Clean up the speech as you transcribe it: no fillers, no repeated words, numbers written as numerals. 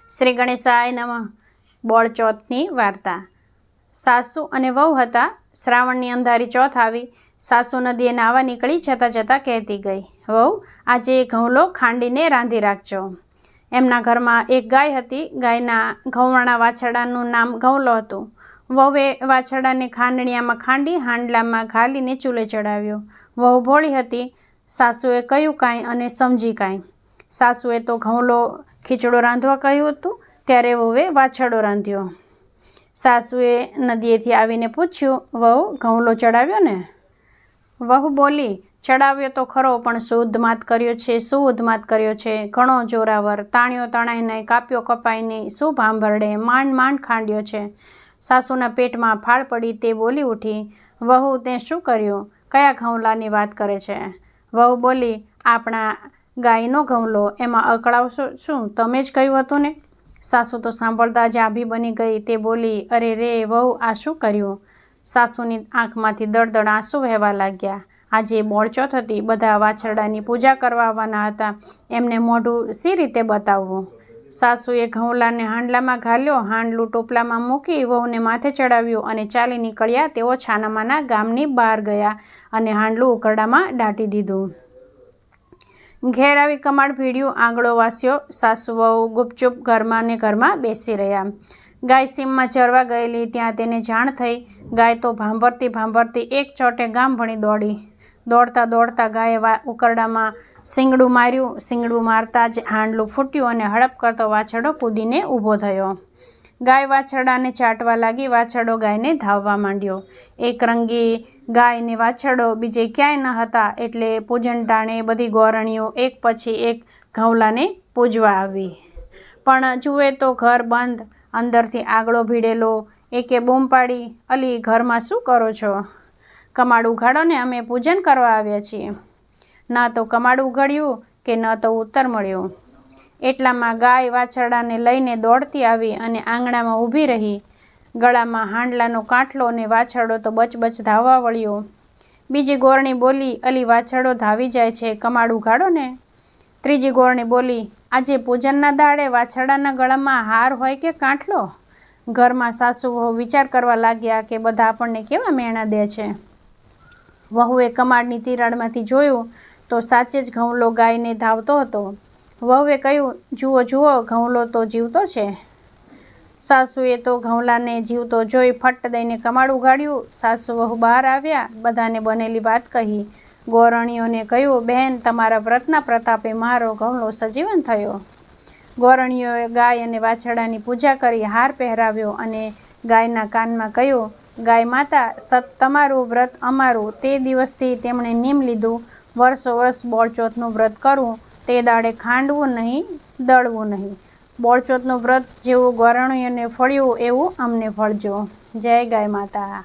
શ્રી ગણેશાય નમઃ. બોળચોથની વાર્તા. સાસુ અને વહુ હતા. શ્રાવણની અંધારી ચોથ આવી. સાસુ નદીએ નાહવા નીકળી જતાં જતાં કહેતી ગઈ, વહુ, આજે ઘઉંલો ખાંડીને રાંધી રાખજો. એમના ઘરમાં એક ગાય હતી. ગાયના ઘઉંવાળા વાછરડાનું નામ ઘઉંલો હતું. વહુએ વાછરડાને ખાંડણીયામાં ખાંડી હાંડલામાં ઘાલીને ચૂલે ચડાવ્યો. વહુ ભોળી હતી. સાસુએ કહ્યું કાંઈ અને સમજી કાંઈ. સાસુએ તો ઘઉંલો ખીચડો રાંધવા કહ્યું હતું, ત્યારે વહુએ વાછરડો રાંધ્યો. સાસુએ નદીએથી આવીને પૂછ્યું, વહુ, ઘઉંલો ચડાવ્યો ને? વહુ બોલી, ચડાવ્યો તો ખરો, પણ શું ઉદ્માત કર્યો છે, શું ઉદ્માત કર્યો છે? ઘણો જોરાવર, તાણ્યો તણાય નહીં, કાપ્યો કપાય નહીં, શું ભાંભરડે, માંડ માંડ ખાંડ્યો છે. સાસુના પેટમાં ફાળ પડી. તે બોલી ઉઠી, વહુ, તે શું કર્યું? કયા ઘઉંલાની વાત કરે છે? વહુ બોલી, આપણા ગાયનો ઘઉંલો. એમાં અકળાવશો શું? તમે જ કહ્યું હતું ને? સાસુ તો સાંભળતા જ આભી બની ગઈ. તે બોલી, અરે રે વહુ, આ શું કર્યું? સાસુની આંખમાંથી દળદળ આંસુ વહેવા લાગ્યા. આજે બોળચોથ હતી. બધા વાછરડાની પૂજા કરવા આવવાના હતા. એમને મોઢું સી રીતે બતાવવું? સાસુએ ઘઉંલાને હાંડલામાં ઘાલ્યો, હાંડલું ટોપલામાં મૂકી વહુને માથે ચડાવ્યું અને ચાલી નીકળ્યા. તેઓ છાનામાના ગામની બહાર ગયા અને હાંડલું ઉકરડામાં દાટી દીધું. ઘેર આવી કમાડ ભીડ્યું, આંગળો વાસ્યો. સાસુ વહુ ગુપચુપ ઘરમાં ને ઘરમાં બેસી રહ્યા. ગાય સીમમાં ચરવા ગયેલી. ત્યાં તેને જાણ થઈ. ગાય તો ભાંભરતી ભાંભરતી એક ચોટે ગામ ભણી દોડી. દોડતા દોડતા ગાયે ઉકરડામાં શીંગડું માર્યું. શીંગડું મારતા જ હાંડલું ફૂટ્યું અને હડપ કરતો વાછરડો કૂદીને ઊભો થયો. ગાય વાછરડાને ચાટવા લાગી. વાછરડો ગાયને ધાવવા માંડ્યો. એક રંગી ગાય ને વાછરડો બીજે ક્યાંય ન હતા. એટલે પૂજન ટાણે બધી ગોરણીઓ એક પછી એક ઘઉંલાને પૂજવા આવી. પણ જુએ તો ઘર બંધ, અંદરથી આગળો ભીડેલો. એકે બૂમ પાડી, અલી, ઘરમાં શું કરો છો? કમાડ ઉઘાડો ને, અમે પૂજન કરવા આવ્યા છીએ. ના તો કમાડ ઉઘાડ્યું કે ન તો ઉત્તર મળ્યો. એટલામાં ગાય વાછરડાને લઈને દોડતી આવી અને આંગણામાં ઊભી રહી. ગળામાં હાંડલાનો કાંઠલો ને વાછરડો તો બચબચ ધાવવા વળ્યો. બીજી ગોરણી બોલી, અલી, વાછરડો ધાવી જાય છે, કમાડ ઉઘાડો ને. ત્રીજી ગોરણી બોલી, આજે પૂજનના દાડે વાછરડાના ગળામાં હાર હોય કે કાંઠલો? ઘરમાં સાસુ વહુ વિચાર કરવા લાગ્યા કે બધા આપણને કેવા મેણા દે છે. વહુએ કમાડની તિરાડમાંથી જોયું તો સાચે જ ઘઉંલો ગાયને ધાવતો હતો. વહુએ કહ્યું, જુઓ જુઓ, ઘઉંલો તો જીવતો છે. સાસુએ તો ઘઉંલાને જીવતો જોઈ ફટ દઈને કમાડ ઉઘાડ્યું. સાસુ વહુ બહાર આવ્યા. બધાને બનેલી વાત કહી. ગોરણીઓને કહ્યું, બહેન, તમારા વ્રતના પ્રતાપે મારો ઘઉંલો સજીવન થયો. ગોરણીઓએ ગાય અને વાછરડાની પૂજા કરી, હાર પહેરાવ્યો અને ગાયના કાનમાં કહ્યું, ગાય માતા, સત તમારું વ્રત અમારું. તે દિવસથી તેમણે નિયમ લીધું, વર્ષો વર્ષ બોળચોથનું વ્રત કરવું. તે દાડે ખાંડવું નહીં, દળવું નહીં. બોળચોથનું વ્રત જેવું ગોરણીઓને ફળ્યું એવું અમને ફળજો. જય ગાય માતા.